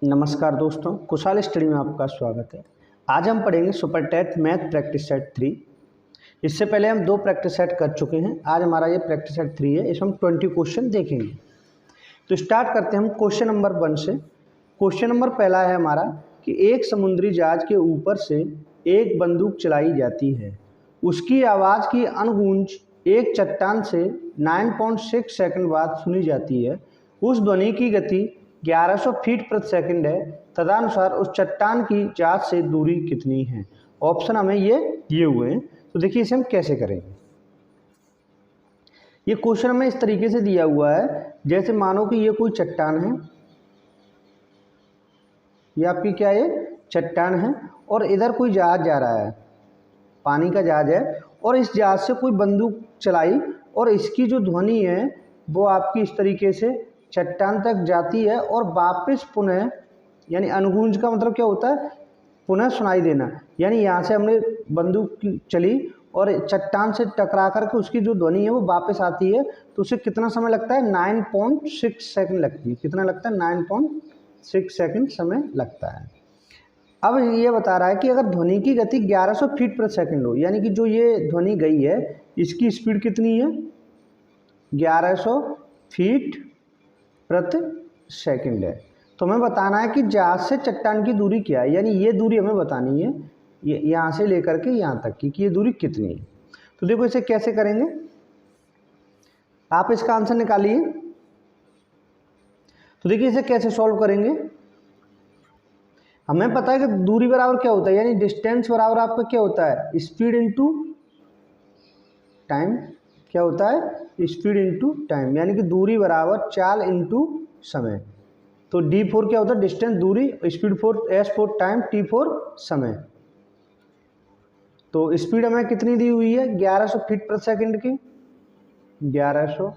नमस्कार दोस्तों, कुशाल स्टडी में आपका स्वागत है। आज हम पढ़ेंगे super TET math practice set 3। इससे पहले हम 2 प्रैक्टिस सेट कर चुके हैं। आज हमारा ये प्रैक्टिस सेट 3 है। इसमें हम 20 क्वेश्चन देखेंगे। तो स्टार्ट करते हैं हम क्वेश्चन नंबर 1 से। क्वेश्चन नंबर पहला है हमारा कि एक समुद्री जहाज के ऊपर से एक बंदूक चलाई जाती है। उसकी आवाज़ की अनगूंज एक चट्टान से 9.6 सेकंड बाद सुनी जाती है। उस ध्वनि की गति 1100 फीट प्रति सेकंड है। तदनुसार उस चट्टान की जहाज से दूरी कितनी है। ऑप्शन हमें ये दिए हुए हैं। तो देखिए इसे हम कैसे करेंगे। ये क्वेश्चन हमें इस तरीके से दिया हुआ है, जैसे मानो कि ये कोई चट्टान है, ये आपकी क्या है, चट्टान है, और इधर कोई जहाज जा रहा है, पानी का जहाज है, और इस जहाज से कोई बंदूक चलाई और इसकी जो ध्वनि है वो आपकी इस तरीके से चट्टान तक जाती है और वापस पुनः, यानी अनुगूंज का मतलब क्या होता है, पुनः सुनाई देना। यानी यहाँ से हमने बंदूक चली और चट्टान से टकरा करके उसकी जो ध्वनि है वो वापस आती है, तो उसे कितना समय लगता है, 9.6 सेकंड लगती है। कितना लगता है, 9.6 सेकंड समय लगता है। अब ये बता रहा है कि अगर ध्वनि की गति 1100 फीट प्रति सेकंड हो, यानी कि जो ये ध्वनि गई है इसकी स्पीड कितनी है, 1100 फीट प्रति सेकंड है। तो हमें बताना है कि जहाज से चट्टान की दूरी क्या है, यानी ये दूरी हमें बतानी है, ये यहाँ से लेकर के यहाँ तक की कि ये दूरी कितनी है। तो देखो इसे कैसे करेंगे, आप इसका आंसर निकालिए। तो देखिए इसे कैसे सॉल्व करेंगे। हमें पता है कि दूरी बराबर क्या होता है, यानी डिस्टेंस बराबर आपका क्या होता है, स्पीड इनटू टाइम। क्या होता है, स्पीड इनटू टाइम, यानी कि दूरी बराबर चाल इनटू समय। तो D4 क्या होता है, डिस्टेंस दूरी, स्पीड 4, S4 टाइम, T4 समय। तो स्पीड हमें कितनी दी हुई है, 1100 फीट प्रति सेकंड की, 1100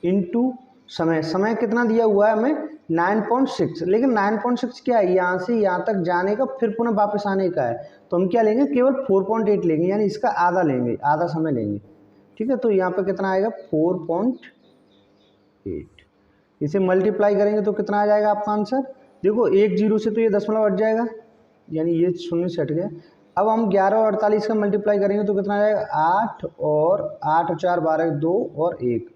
इनटू समय। समय कितना दिया हुआ है हमें, 9.6। लेकिन 9.6 क्या है, यहाँ से यहाँ तक जाने का फिर पुनः वापस आने का है। तो हम क्या लेंगे, केवल 4.8 लेंगे, यानी इसका आधा लेंगे, आधा समय लेंगे। ठीक है, तो यहाँ पर कितना आएगा, 4.8। इसे मल्टीप्लाई करेंगे तो कितना आ जाएगा आपका आंसर। देखो 1 0 से तो ये दशमलव हट जाएगा, यानी ये शून्य से हट गया। अब हम 11 और 48 का मल्टीप्लाई करेंगे तो कितना आ जाएगा, 8 और 8 और 4 12, 2 और 1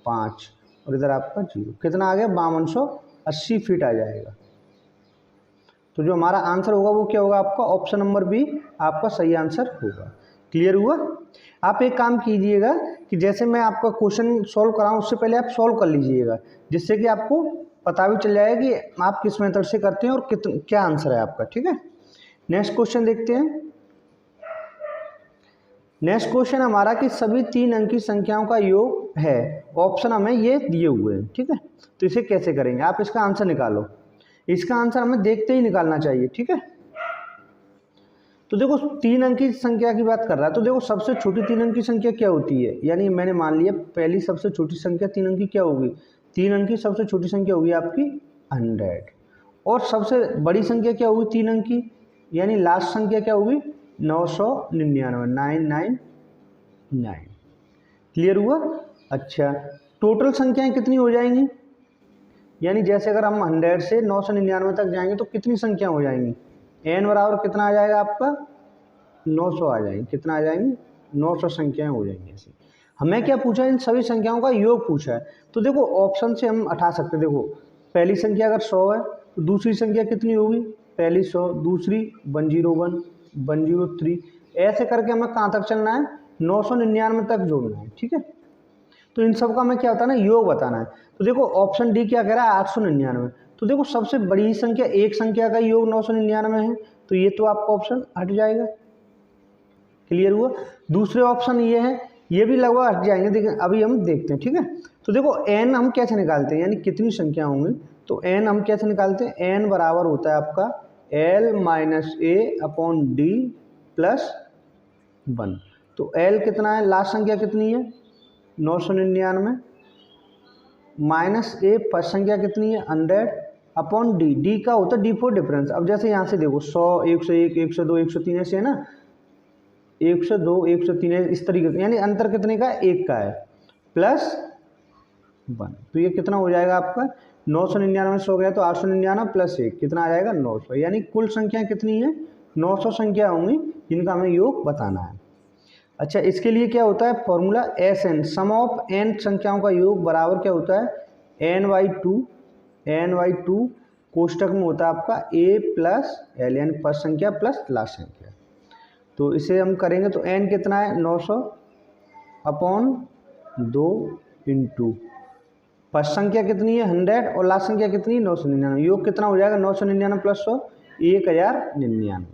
5, और इधर आपका 0। कितना आ गया, 5280 फीट आ जाएगा। तो जो हमारा आंसर होगा वो क्या होगा, आपका ऑप्शन नंबर बी आपका सही आंसर होगा। क्लियर हुआ। आप एक काम कीजिएगा कि जैसे मैं आपका क्वेश्चन सॉल्व कराऊं उससे पहले आप सॉल्व कर लीजिएगा, जिससे कि आपको पता भी चल जाएगा कि आप किस मेथड से करते हैं और क्या आंसर है आपका। ठीक है, नेक्स्ट क्वेश्चन देखते हैं। नेक्स्ट क्वेश्चन हमारा कि सभी 3 अंकी संख्याओं का योग है। ऑप्शन हमें ये दिए हुए हैं। ठीक है, तो इसे कैसे करेंगे, आप इसका आंसर निकालो। इसका आंसर हमें देखते ही निकालना चाहिए। ठीक है, तो देखो 3 अंक की संख्या की बात कर रहा है, तो देखो सबसे छोटी 3 अंक की संख्या क्या होती है, यानी मैंने मान लिया पहली सबसे छोटी संख्या 3 अंक की क्या होगी, 3 अंक की सबसे छोटी संख्या होगी आपकी 100, और सबसे बड़ी संख्या क्या होगी 3 अंक की, यानी लास्ट संख्या क्या होगी 999। क्लियर हुआ। अच्छा, टोटल संख्याएं कितनी हो जाएंगी, यानी जैसे अगर हम 100 से 999 तक जाएंगे तो कितनी संख्या हो जाएंगी, n बराबर कितना आ जाएगा आपका, 900 आ जाएंगे। कितना आ जाएंगे, 900 संख्याएं हो जाएंगी। ऐसे हमें क्या पूछा है, इन सभी संख्याओं का योग पूछा है। तो देखो ऑप्शन से हम हटा सकते हैं। देखो पहली संख्या अगर 100 है तो दूसरी संख्या कितनी होगी, पहली 100, दूसरी 101, 103, ऐसे करके हमें कहाँ तक चलना है, 999 तक जोड़ना है। ठीक है, तो इन सब का हमें क्या बताना है, योग बताना है। तो देखो ऑप्शन डी क्या कह रहा है, 899। तो देखो सबसे बड़ी संख्या एक संख्या का योग 999 है, तो ये तो आपका ऑप्शन हट जाएगा। क्लियर हुआ। दूसरे ऑप्शन ये है, ये भी लगभग हट जाएंगे, देखिए अभी हम देखते हैं। ठीक है, तो देखो n हम कैसे निकालते हैं, यानी कितनी संख्या होंगी, तो n हम कैसे निकालते हैं, n बराबर होता है आपका l minus a upon d plus 1। तो l कितना है, लास्ट संख्या कितनी है 999, माइनस a फर्स्ट संख्या कितनी है 100 अपॉन d, d का होता है D4 डिफरेंस। अब जैसे यहाँ से देखो 100, 101, 102, 103 ऐसे है ना, 102, 103 इस तरीके से, यानी अंतर कितने का, 1 का है, प्लस 1। तो ये कितना हो जाएगा आपका 999 से हो गया तो 899 प्लस 1 कितना आ जाएगा 900, यानी कुल संख्या कितनी है 900 संख्या होंगी जिनका हमें योग बताना है। अच्छा, इसके लिए क्या होता है formula SN, sum of n संख्याओं का योग बराबर क्या होता है n/2 कोष्टक में होता है आपका a प्लस l, यानी फर्स्ट संख्या प्लस लास्ट संख्या। तो इसे हम करेंगे तो n कितना है 900 अपॉन 2 इंटू फर्स्ट संख्या कितनी है 100 और लास्ट संख्या कितनी है 999। योग कितना हो जाएगा 999 प्लस 100 1099।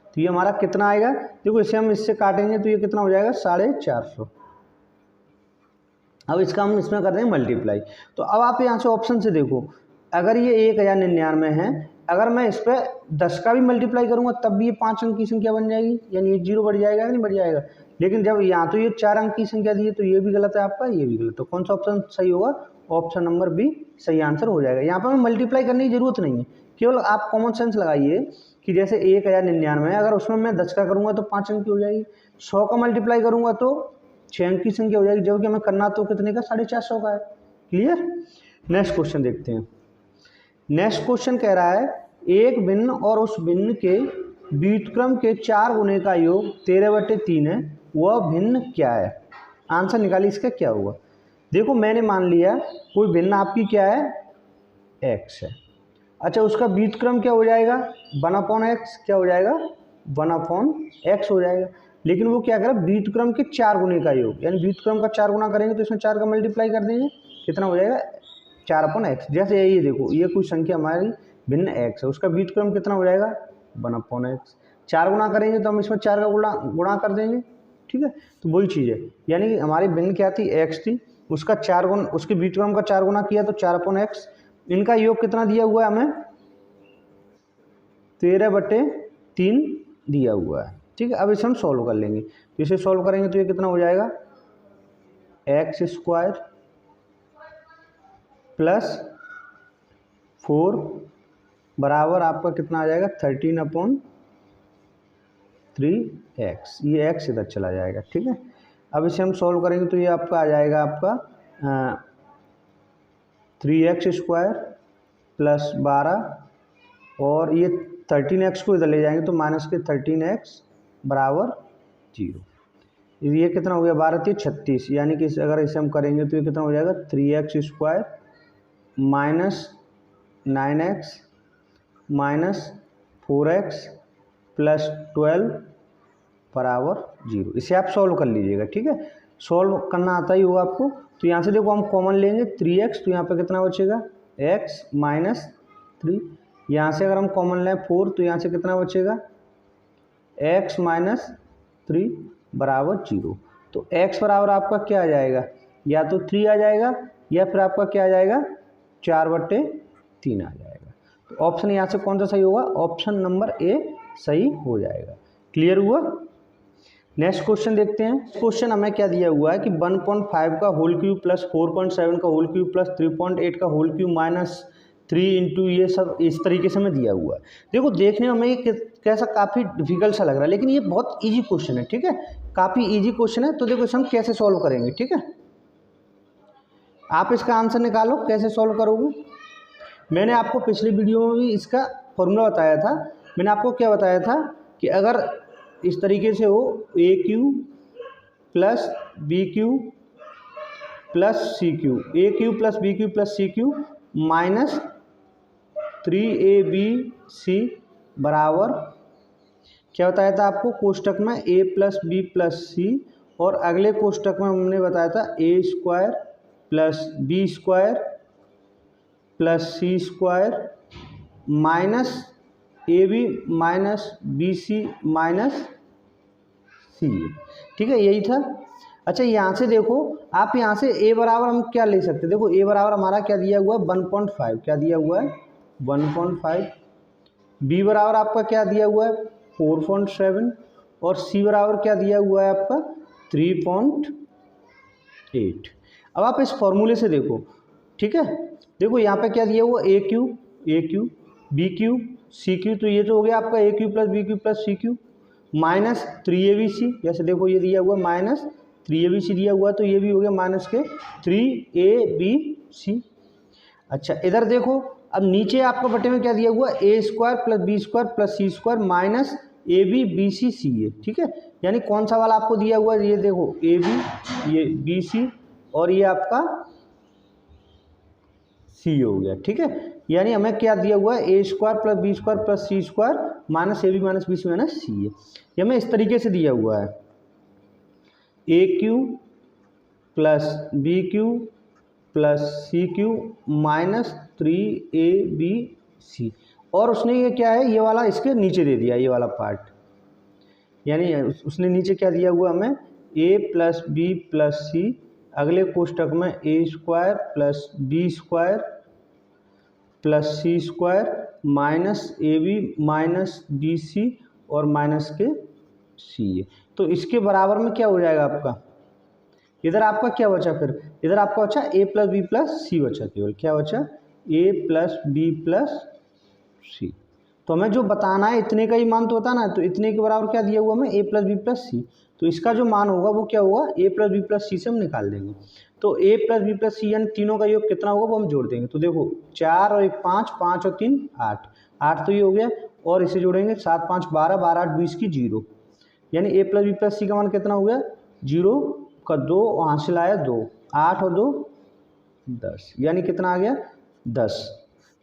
तो ये हमारा कितना आएगा, देखो इसे हम इससे काटेंगे तो ये कितना हो जाएगा 450। अब इसका हम इसमें कर देंगे मल्टीप्लाई। तो अब आप यहाँ से ऑप्शन से देखो, अगर ये 1099 है, अगर मैं इस पर 10 का भी मल्टीप्लाई करूँगा तब भी ये 5 अंक की संख्या बन जाएगी, यानी एक जीरो बढ़ जाएगा कि नहीं बढ़ जाएगा। लेकिन जब यहाँ तो ये 4 अंक की संख्या दी है तो ये भी गलत है आपका, ये भी गलत। तो कौन सा ऑप्शन सही होगा, ऑप्शन नंबर बी सही आंसर हो जाएगा। यहाँ पर हमें मल्टीप्लाई करने की जरूरत नहीं है, केवल आप कॉमन सेंस लगाइए कि जैसे 1099 है, अगर उसमें मैं 10 का करूँगा तो 5 अंक की हो जाएगी, 100 का मल्टीप्लाई करूँगा तो 6 अंक की संख्या हो जाएगी, जबकि हमें करना तो कितने का 450 का है। क्लियर। नेक्स्ट क्वेश्चन देखते हैं। नेक्स्ट क्वेश्चन कह रहा है एक भिन्न और उस भिन्न के व्युत्क्रम के 4 गुने का योग 13/3 है, वह भिन्न क्या है। आंसर निकालिए इसका क्या होगा। देखो मैंने मान लिया कोई भिन्न आपकी क्या है x है। अच्छा, उसका व्युत्क्रम क्या हो जाएगा 1/x, क्या हो जाएगा 1/x हो जाएगा। लेकिन वो क्या करें व्युत्क्रम के 4 गुने का योग, यानी व्युत्क्रम का 4 गुना करेंगे तो इसमें 4 का मल्टीप्लाई कर देंगे, कितना हो जाएगा 4/x। जैसे ये देखो ये कोई संख्या हमारी भिन्न x है, उसका व्युत्क्रम कितना हो जाएगा 1/x। 4 गुना करेंगे तो हम इसमें 4 का गुणा कर देंगे, ठीक है। तो वही चीज़ है, यानी कि हमारी भिन्न क्या थी x थी, उसका 4 गुना, उसके व्युत्क्रम का 4 गुना किया तो 4/x। इनका योग कितना दिया हुआ है हमें 13/3 दिया हुआ है, ठीक है। अब इसे हम सॉल्व कर लेंगे, तो इसे सॉल्व करेंगे तो ये कितना हो जाएगा x² प्लस 4 बराबर आपका कितना आ जाएगा 13/3x। ये x इधर चला जाएगा, ठीक है। अब इसे हम सॉल्व करेंगे तो ये आपका आ जाएगा आपका 3x² प्लस 12 और ये 13x को इधर ले जाएंगे तो माइनस के 13x बराबर 0। ये कितना हो गया 12×3 = 36, यानी कि अगर इसे हम करेंगे तो ये कितना हो जाएगा 3x² minus 9x minus 4x plus 12 बराबर 0। इसे आप सॉल्व कर लीजिएगा, ठीक है। सॉल्व करना आता ही होगा आपको। तो यहाँ से देखो हम कॉमन लेंगे 3x, तो यहाँ पे कितना बचेगा x माइनस 3। यहाँ से अगर हम कॉमन लें 4 तो यहाँ से कितना बचेगा x माइनस 3 बराबर 0। तो x बराबर आपका क्या आ जाएगा, या तो 3 आ जाएगा या फिर आपका क्या आ जाएगा 4/3 आ जाएगा। तो ऑप्शन यहाँ से कौन सा सही होगा, ऑप्शन नंबर ए सही हो जाएगा। क्लियर हुआ। नेक्स्ट क्वेश्चन देखते हैं। क्वेश्चन हमें क्या दिया हुआ है कि 1.5 का होल क्यूब प्लस 4.7 का होल क्यूब प्लस 3.8 का होल क्यूब माइनस 3 इंटू ये सब इस तरीके से हमें दिया हुआ है। देखो देखने में हमें ये कैसा काफ़ी डिफिकल्ट सा लग रहा है, लेकिन ये बहुत इजी क्वेश्चन है, ठीक है। काफ़ी इजी क्वेश्चन है। तो देखो इसे हम कैसे सॉल्व करेंगे, ठीक है। आप इसका आंसर निकालो कैसे सॉल्व करोगे। मैंने आपको पिछली वीडियो में भी इसका फॉर्मूला बताया था। मैंने आपको क्या बताया था कि अगर इस तरीके से हो AQ plus BQ plus CQ, AQ plus BQ plus CQ minus 3ABC बराबर क्या बताया था आपको कोष्टक में A plus B plus C, और अगले कोष्टक में हमने बताया था A² plus B² plus C² minus AB minus BC minus C, ठीक है, यही था। अच्छा यहाँ से देखो आप यहाँ से A बराबर हम क्या ले सकते हैं, देखो A बराबर हमारा क्या दिया हुआ है 1.5, क्या दिया हुआ है 1.5, B बराबर आपका क्या दिया हुआ है 4.7 और C बराबर क्या दिया हुआ है आपका 3.8। अब आप इस फॉर्मूले से देखो, ठीक है। देखो यहाँ पे क्या दिया हुआ AQ BQ CQ, तो ये तो हो गया आपका AQ plus BQ plus CQ minus 3ABC, जैसे देखो ये दिया हुआ माइनस 3ABC दिया हुआ है तो ये भी हो गया माइनस के 3ABC। अच्छा इधर देखो, अब नीचे आपको बटे में क्या दिया हुआ है, a square plus b square plus c square minus a b b c c a. ठीक है, यानी कौन सा वाला आपको दिया हुआ है, ये देखो ए बी, ये बी सी और ये आपका सी हो गया। ठीक है, यानी हमें क्या दिया हुआ है, a square plus b square plus c square minus a b minus b c minus c a. ये हमें इस तरीके से दिया हुआ है, a cube plus b cube plus c cube minus 3ABC। और उसने ये क्या है, ये वाला इसके नीचे दे दिया, ये वाला पार्ट, यानी उसने नीचे क्या दिया हुआ हमें, a plus b plus c, अगले कोष्टक में a square plus b square plus c square minus a b minus b c और माइनस के सी ए। तो इसके बराबर में क्या हो जाएगा आपका, इधर आपका क्या बचा, फिर इधर आपका बचा ए प्लस बी प्लस सी बचा, केवल क्या बचा, ए प्लस बी प्लस सी। तो हमें जो बताना है इतने का ही मान तो होता ना, तो इतने के बराबर क्या दिया हुआ हमें, ए प्लस बी प्लस सी। तो इसका जो मान होगा वो क्या होगा, ए प्लस बी प्लस सी से हम निकाल देंगे। तो ए प्लस बी प्लस सी यानी तीनों का योग कितना होगा वो हम जोड़ देंगे। तो देखो 4 और 1 5, 5 और 3 8, 8 तो ये हो गया, और इसे जोड़ेंगे 7 5 12, 12 8 20 की 0, यानी ए प्लस बी प्लस सी का मान कितना हो गया, 0 का 2 वहाँ से लाया 2, 8 और 2 10, यानी कितना आ गया 10।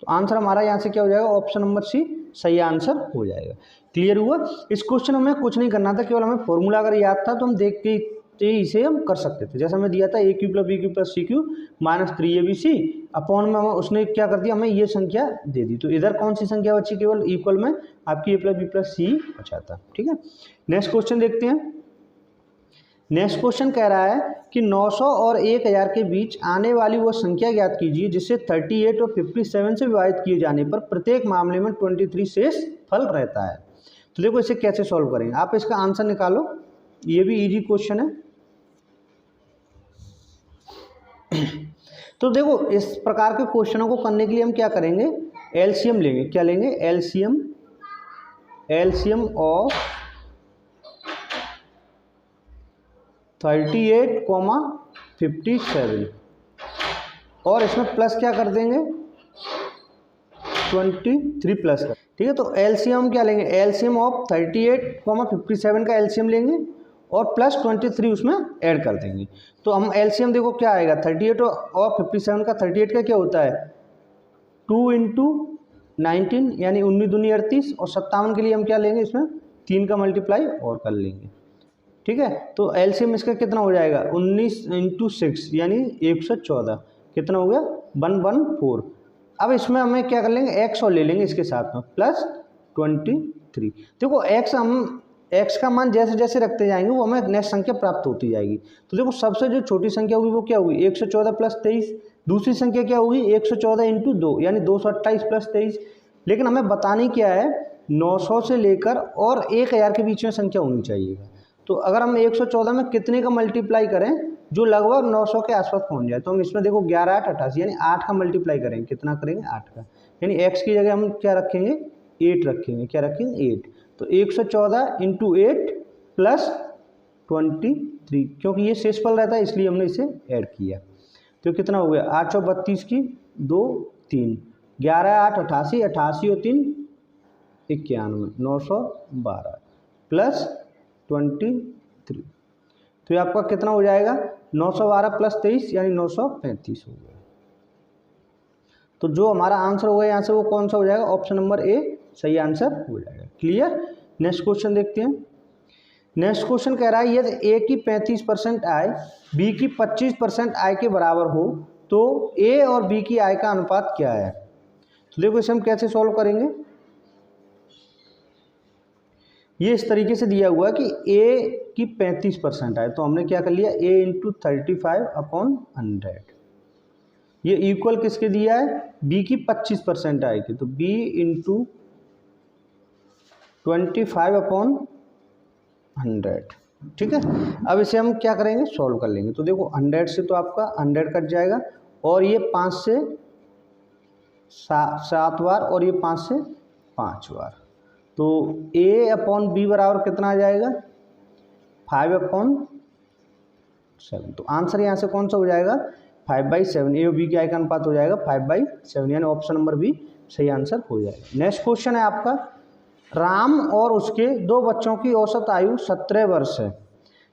तो आंसर हमारा यहाँ से क्या हो जाएगा, ऑप्शन नंबर सी सही आंसर हो जाएगा। क्लियर हुआ। इस क्वेश्चन में कुछ नहीं करना था, केवल हमें फॉर्मूला अगर याद था तो हम देख के इसे हम कर सकते थे। जैसे हमें दिया था a cube plus b cube plus c cube minus 3ABC upon में उसने क्या कर दिया, हमें ये संख्या दे दी। तो इधर कौन सी संख्या बची, केवल इक्वल में आपकी ए प्लस बी प्लस सी बचा था। ठीक है, नेक्स्ट क्वेश्चन देखते हैं। नेक्स्ट क्वेश्चन कह रहा है कि 900 और 1000 के बीच आने वाली वो संख्या ज्ञात कीजिए जिससे 38 और 57 से विभाजित किए जाने पर प्रत्येक मामले में 23 शेष फल रहता है। तो देखो इसे कैसे सॉल्व करेंगे, आप इसका आंसर निकालो, ये भी इजी क्वेश्चन है। तो देखो इस प्रकार के क्वेश्चनों को करने के लिए हम क्या करेंगे, एलसीएम लेंगे। क्या लेंगे, एलसीएम ऑफ 38,57 और इसमें प्लस क्या कर देंगे 23 प्लस कर। ठीक है, तो एलसीएम क्या लेंगे, एलसीएम ऑफ 38,57 का एलसीएम लेंगे और प्लस 23 उसमें ऐड कर देंगे। तो हम एलसीएम देखो क्या आएगा, 38 और 57 का, 38 का क्या होता है 2 × 19 यानी 19 दूनी 38, और 57 के लिए हम क्या लेंगे, इसमें 3 का मल्टीप्लाई और कर लेंगे। ठीक है, तो एलसीएम इसका कितना हो जाएगा 19 × 6 यानी 114, कितना हो गया 114। अब इसमें हमें क्या कर लेंगे, एक्स और ले लेंगे इसके साथ में प्लस 23। देखो एक्स, हम एक्स का मान जैसे जैसे रखते जाएंगे वो हमें नेक्स्ट संख्या प्राप्त होती जाएगी। तो देखो सबसे जो छोटी संख्या होगी वो क्या होगी 114 प्लस 23, दूसरी संख्या क्या होगी 114 × 2 यानी 228 प्लस 23। लेकिन हमें बतानी क्या है, 900 से लेकर और 1000 के बीच में संख्या होनी चाहिए। तो अगर हम 114 में कितने का मल्टीप्लाई करें जो लगभग 900 के आसपास पहुंच जाए, तो हम इसमें देखो 11 8 88 यानी 8 का मल्टीप्लाई करेंगे, कितना करेंगे 8 का, यानी x की जगह हम क्या रखेंगे 8 रखेंगे, क्या रखेंगे 8। तो 114 × 8 प्लस 23, क्योंकि ये शेषफल रहता है इसलिए हमने इसे ऐड किया। तो कितना हो गया 8 32 की 2 3, 11 8 88, 88 और 3 91, 912 प्लस 23। तो ये आपका कितना हो जाएगा 912 प्लस 23 यानी 935 हो गया। तो जो हमारा आंसर होगा यहाँ से वो कौन सा हो जाएगा, ऑप्शन नंबर ए सही आंसर हो जाएगा। क्लियर। नेक्स्ट क्वेश्चन देखते हैं। नेक्स्ट क्वेश्चन कह रहा है यदि ए की 35% आय बी की 25% आय के बराबर हो तो ए और बी की आय का अनुपात क्या है। तो देखो इसे हम कैसे सॉल्व करेंगे, ये इस तरीके से दिया हुआ है कि ए की 35% आए तो हमने क्या कर लिया a × 35/100, ये इक्वल किसके दिया है b की 25% आएगी तो b × 25/100। ठीक है, अब इसे हम क्या करेंगे सॉल्व कर लेंगे। तो देखो 100 से तो आपका 100 कट जाएगा और ये 5 से 7 बार और ये 5 से 5 बार, तो a/b बराबर कितना आ जाएगा 5/, 7। तो आंसर यहाँ से कौन सा हो जाएगा 5/7। ए और बी के आई का अनुपात हो जाएगा 5/7, यानी ऑप्शन नंबर बी सही आंसर हो जाएगा। नेक्स्ट क्वेश्चन है आपका, राम और उसके 2 बच्चों की औसत आयु 17 वर्ष है,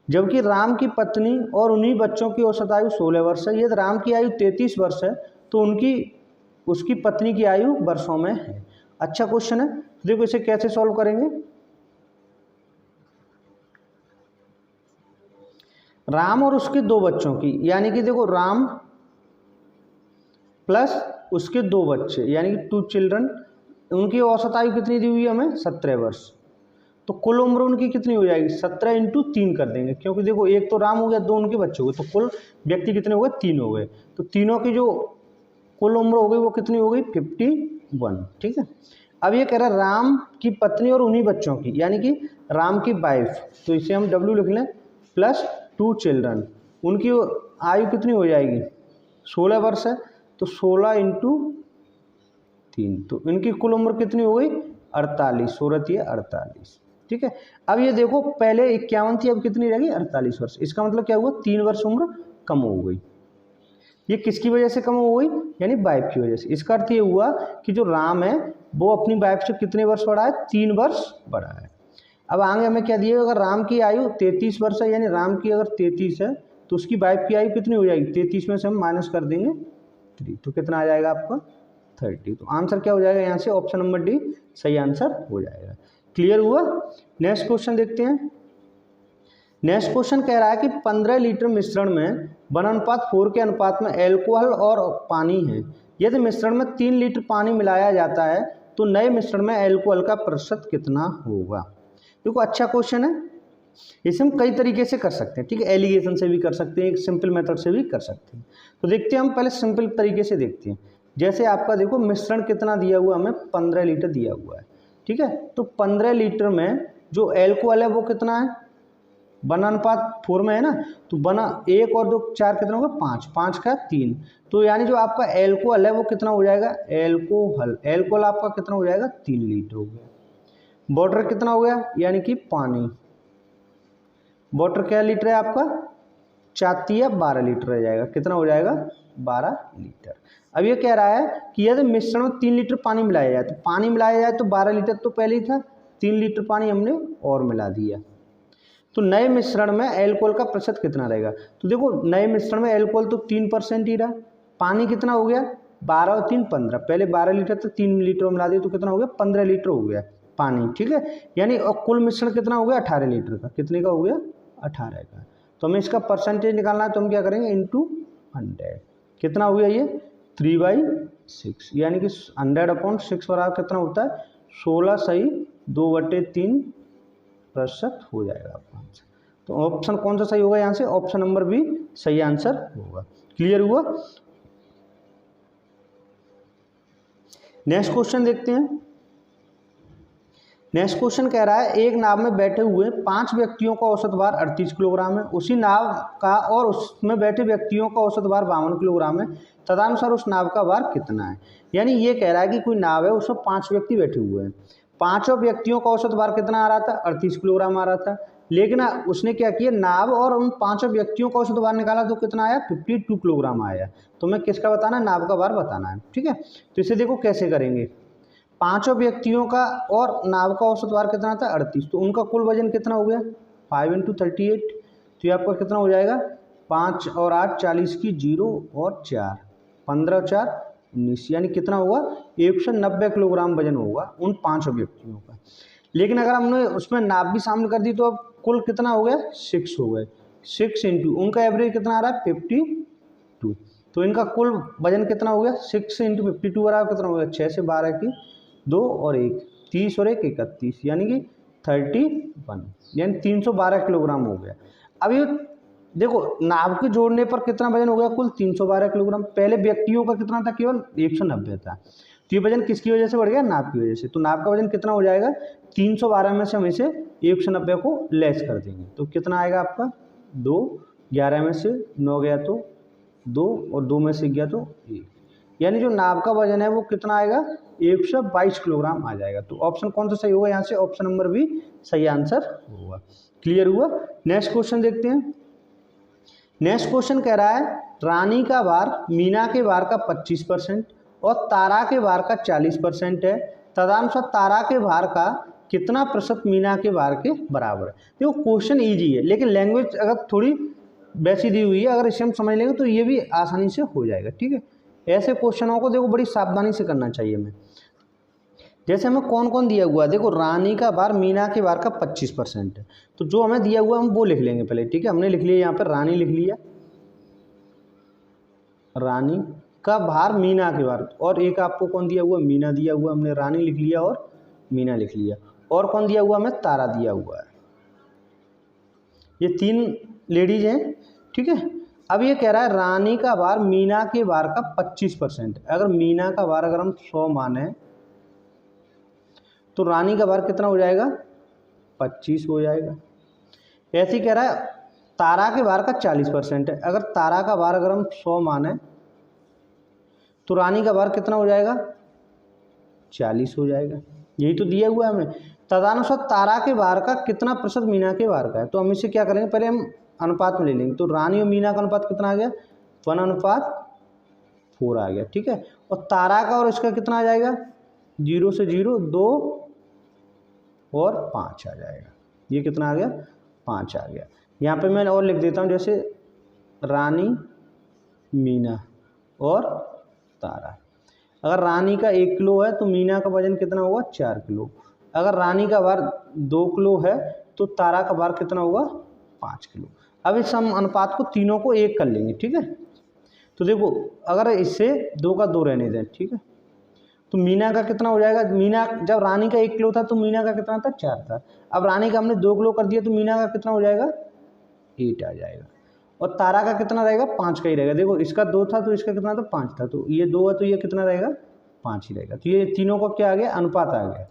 जबकि राम की पत्नी और उन्हीं बच्चों की औसत आयु 16 वर्ष है। यदि राम की आयु 33 वर्ष है तो उसकी पत्नी की आयु वर्षों में है। अच्छा क्वेश्चन है, देखो इसे कैसे सॉल्व करेंगे। राम और उसके 2 बच्चों की, यानी कि देखो राम प्लस उसके 2 बच्चे यानी कि 2 चिल्ड्रन, उनकी औसत आयु कितनी दी हुई है हमें 17 वर्ष। तो कुल उम्र उनकी कितनी हो जाएगी 17 × 3 कर देंगे, क्योंकि देखो एक तो राम हो गया 2 उनके बच्चे हो गए, तो कुल व्यक्ति कितने हो गए 3 हो गए। तो तीनों की जो कुल उम्र हो गई वो कितनी हो गई 51। ठीक है, अब ये कह रहा है राम की पत्नी और उन्हीं बच्चों की, यानी कि राम की वाइफ, तो इसे हम W लिख लें, प्लस 2 चिल्ड्रन, उनकी आयु कितनी हो जाएगी 16 वर्ष है, तो 16 × 3, तो इनकी कुल उम्र कितनी हो गई 48, 16 है 48। ठीक है, अब ये देखो पहले 51 थी, अब कितनी रहेगी 48 वर्ष। इसका मतलब क्या हुआ 3 वर्ष उम्र कम हो गई। ये किसकी वजह से कम हो गई, यानी वाइफ की वजह से। इसका अर्थ ये हुआ कि जो राम है वो अपनी वाइफ से कितने वर्ष बड़ा है 3 वर्ष बड़ा है। अब आगे हमें क्या दिए, अगर राम की आयु 33 वर्ष है, यानी राम की अगर 33 है तो उसकी वाइफ की आयु कितनी हो जाएगी 33 में से हम माइनस कर देंगे 3, तो कितना आ जाएगा आपका 30। तो आंसर क्या हो जाएगा यहाँ से ऑप्शन नंबर डी सही आंसर हो जाएगा। क्लियर हुआ। नेक्स्ट क्वेश्चन देखते हैं। नेक्स्ट क्वेश्चन कह रहा है कि 15 लीटर मिश्रण में 1:4 के अनुपात में एल्कोहल और पानी है। यदि मिश्रण में 3 लीटर पानी मिलाया जाता है तो नए मिश्रण में एल्कोहल का प्रतिशत कितना होगा। देखो अच्छा क्वेश्चन है, इसे हम कई तरीके से कर सकते हैं। ठीक है, एलिगेशन से भी कर सकते हैं, एक सिंपल मेथड से भी कर सकते हैं। तो देखते हैं, हम पहले सिंपल तरीके से देखते हैं। जैसे आपका देखो मिश्रण कितना दिया हुआ, हमें 15 लीटर दिया हुआ है। ठीक है, तो 15 लीटर में जो एल्कोहल है वो कितना है 1:4 में है ना, तो 1 और 2 4 कितना होगा 5, 5 का 3, तो यानी जो आपका एल्कोहल है वो कितना हो जाएगा, एल्कोहल आपका कितना हो जाएगा 3 लीटर हो गया। वाटर कितना हो गया, यानी कि पानी, वाटर क्या लीटर है आपका 12 लीटर रह जाएगा, कितना हो जाएगा 12 लीटर। अब ये कह रहा है कि यदि मिश्रण में 3 लीटर पानी मिलाया जाए, तो पानी मिलाया जाए तो 12 लीटर तो पहले ही था, 3 लीटर पानी हमने और मिला दिया, तो नए मिश्रण में एल्कोहल का प्रतिशत कितना रहेगा। तो देखो नए मिश्रण में एल्कोहल तो 3% ही रहा, पानी कितना हो गया 12 और 3 15, पहले 12 लीटर तो 3 लीटर मिला दिया तो कितना हो गया 15 लीटर हो गया पानी। ठीक है, यानी और कुल मिश्रण कितना हो गया 18 लीटर का, कितने का हो गया 18 का। तो हमें इसका परसेंटेज निकालना है, तो हम क्या करेंगे × 100, कितना हो गया ये 3/6, यानी कि 100/6 बराबर कितना होता है 16 सही 2/3% हो जाएगा आपका आंसर। तो ऑप्शन कौन सा सही होगा यहाँ से, ऑप्शन नंबर बी सही आंसर होगा। क्लियर हुआ। नेक्स्ट क्वेश्चन देखते हैं। नेक्स्ट क्वेश्चन कह रहा है एक नाव में बैठे हुए 5 व्यक्तियों का औसत भार 38 किलोग्राम है, उसी नाव का और उसमें बैठे व्यक्तियों का औसत भार 52 किलोग्राम है, तदनुसार उस नाव का भार कितना है। यानी ये कह रहा है कि कोई नाव है उसमें 5 व्यक्ति बैठे हुए हैं, 5 व्यक्तियों का औसत भार कितना आ रहा था 38 किलोग्राम आ रहा था, लेकिन उसने क्या किया नाव और उन 5 व्यक्तियों का औसत भार निकाला तो कितना आया 52 किलोग्राम आया। तो मैं किसका बताना है, नाव का भार बताना है। ठीक है, तो इसे देखो कैसे करेंगे, 5 व्यक्तियों का और नाव का औसत भार कितना था 38, तो उनका कुल वजन कितना हो गया 5 × 38, तो ये आपका कितना हो जाएगा 5 और 8 40 की 0 और 4 15 और 4 19, यानी कितना होगा 190 किलोग्राम वजन होगा उन 5 व्यक्तियों का। लेकिन अगर हमने उसमें नाव भी शामिल कर दी तो अब कुल कितना हो गया 6 हो गए, 6 × उनका एवरेज कितना आ रहा है 52, तो इनका कुल वजन कितना हो गया 6 × 52 बराबर कितना हो गया 6 से 12 की 2 और 1 30 और 1 31, यानी कि 31, यानी 312 किलोग्राम हो गया। अब ये देखो नाव के जोड़ने पर कितना वजन हो गया कुल 312 किलोग्राम, पहले व्यक्तियों का कितना था केवल 190 था, तो ये वजन किसकी वजह से बढ़ गया नाव की वजह से। तो नाव का वजन कितना हो जाएगा 312 में से हम इसे 190 को लेस कर देंगे, तो कितना आएगा आपका 2, 11 में से 9 गया तो 2 और 2 में से गया तो 1, यानी जो नाव का वजन है वो कितना आएगा 122 किलोग्राम आ जाएगा। तो ऑप्शन कौन सा सही होगा यहाँ से, ऑप्शन नंबर बी सही आंसर होगा। क्लियर हुआ। नेक्स्ट क्वेश्चन देखते हैं। नेक्स्ट क्वेश्चन कह रहा है रानी का भार मीना के भार का 25% और तारा के भार का 40% है, तदनुसार तारा के भार का कितना प्रतिशत मीना के भार के बराबर है। देखो क्वेश्चन इजी है, लेकिन लैंग्वेज अगर थोड़ी वैसी दी हुई है, अगर इसे हम समझ लेंगे तो ये भी आसानी से हो जाएगा। ठीक है, ऐसे क्वेश्चनों को देखो बड़ी सावधानी से करना चाहिए हमें। जैसे हमें कौन कौन दिया हुआ है, देखो रानी का भार मीना के भार का 25% है, तो जो हमें दिया हुआ है हम वो लिख लेंगे पहले। ठीक है, हमने लिख लिया यहाँ पर रानी लिख लिया, रानी का भार मीना के भार, और एक आपको कौन दिया हुआ, मीना दिया हुआ, हमने रानी लिख लिया और मीना लिख लिया, और कौन दिया हुआ, हमें तारा दिया हुआ है। ये 3 लेडीज हैं। ठीक है, अब ये कह रहा है रानी का भार मीना के भार का 25%। अगर मीना का भार अगर हम 100 माने तो रानी का भार कितना हो जाएगा, 25 हो जाएगा। ऐसे ही कह रहा है तारा के भार का 40% है, अगर तारा का भार अगर हम 100 माने तो रानी का भार कितना हो जाएगा, 40 हो जाएगा। यही तो दिया हुआ है हमें। तदनुसार तारा के भार का कितना प्रतिशत मीना के भार का है, तो हम इसे क्या करेंगे, पहले हम अनुपात में ले लेंगे। तो रानी और मीना का अनुपात कितना आ गया, 1:4 आ गया। ठीक है, और तारा का और इसका कितना आ जाएगा, 0 से 0 2 और 5 आ जाएगा। ये कितना आ गया, 5 आ गया। यहाँ पे मैं और लिख देता हूँ, जैसे रानी, मीना और तारा। अगर रानी का 1 किलो है तो मीना का वजन कितना होगा, 4 किलो। अगर रानी का भार 2 किलो है तो तारा का भार कितना होगा, 5 किलो। अब इस हम अनुपात को तीनों को 1 कर लेंगे। ठीक है, तो देखो अगर इससे 2 का 2 रहने दें, ठीक है, तो मीना का कितना हो जाएगा, मीना जब रानी का 1 किलो था तो मीना का कितना था, 4 था। अब रानी का हमने 2 किलो कर दिया तो मीना का कितना हो जाएगा, 8 आ जाएगा। और तारा का कितना रहेगा, 5 का ही रहेगा। देखो इसका 2 था तो इसका कितना था, 5 था, तो ये 2 है तो ये कितना रहेगा, 5 ही रहेगा। तो ये तीनों का क्या आ गया, अनुपात आ गया।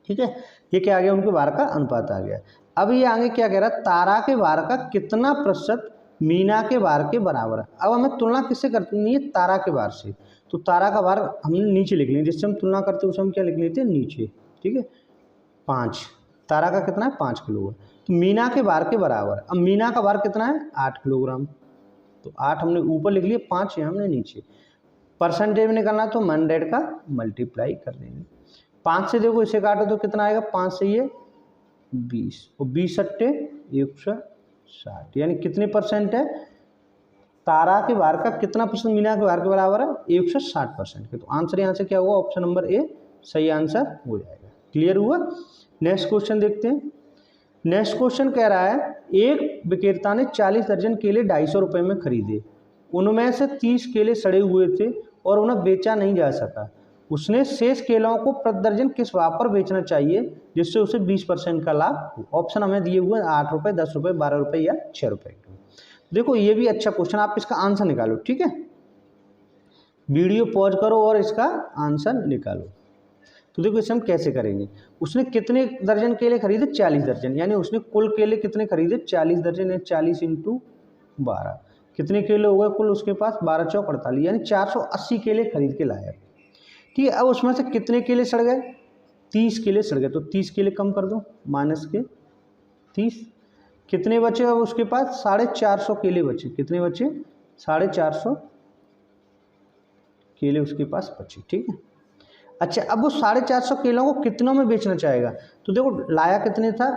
ठीक है, ये क्या आ गया, उनके भार का अनुपात आ गया। अब ये आगे क्या कह रहा है, तारा के भार का कितना प्रतिशत मीना के भार के बराबर है। अब हमें तुलना किससे करनी है, तारा के भार से। तो तारा का भार हमने नीचे लिख लिया, जिससे हम तुलना करते हैं उसे हम क्या लिख लेते हैं, नीचे। ठीक है, 5, तारा का कितना है, 5 किलो है, तो मीना के भार के बराबर। अब मीना का भार कितना है, 8 किलोग्राम, तो 8 हमने ऊपर लिख लिया, 5 है हमने नीचे। परसेंटेज में निकालना तो 100 का मल्टीप्लाई कर देंगे। 5 से देखो इसे काटो तो कितना आएगा, 5 से ये 20 और 20 सट्टे 160, यानी कितने परसेंट है, तारा के भार का कितना परसेंट मीना के भार के बराबर है, 160% के। तो आंसर यहाँ से क्या हुआ, ऑप्शन नंबर ए सही आंसर हो जाएगा। क्लियर हुआ। नेक्स्ट क्वेश्चन देखते हैं। नेक्स्ट क्वेश्चन कह रहा है एक विक्रेता ने 40 दर्जन केले 250 रुपये में खरीदे, उनमें से 30 केले सड़े हुए थे और उन्हें बेचा नहीं जा सका। उसने शेष केलों को प्रति दर्जन किस भाव पर बेचना चाहिए जिससे उसे 20% का लाभ हो। ऑप्शन हमें दिए हुए हैं 8 रुपये, 10 रुपये, 12 रुपये या 6 रुपये। देखो ये भी अच्छा क्वेश्चन, आप इसका आंसर निकालो। ठीक है, वीडियो पॉज करो और इसका आंसर निकालो। तो देखो इसे हम कैसे करेंगे, उसने कितने दर्जन केले खरीदे, 40 दर्जन, यानी उसने कुल केले कितने खरीदे, 40 दर्जन, 40 × 12 कितने केले हो गए कुल उसके पास, 12 चौक 48, यानी 480 केले खरीद के लाया। ठीक है, अब उसमें से कितने केले सड़ गए, 30 केले सड़ गए, तो 30 केले कम कर दो, माइनस के 30, कितने बचे अब उसके पास, 450 केले बचे। कितने बचे, 450 केले उसके पास बचे। ठीक है, अच्छा अब वो 450 केलों को कितनों में बेचना चाहेगा, तो देखो लाया कितने था,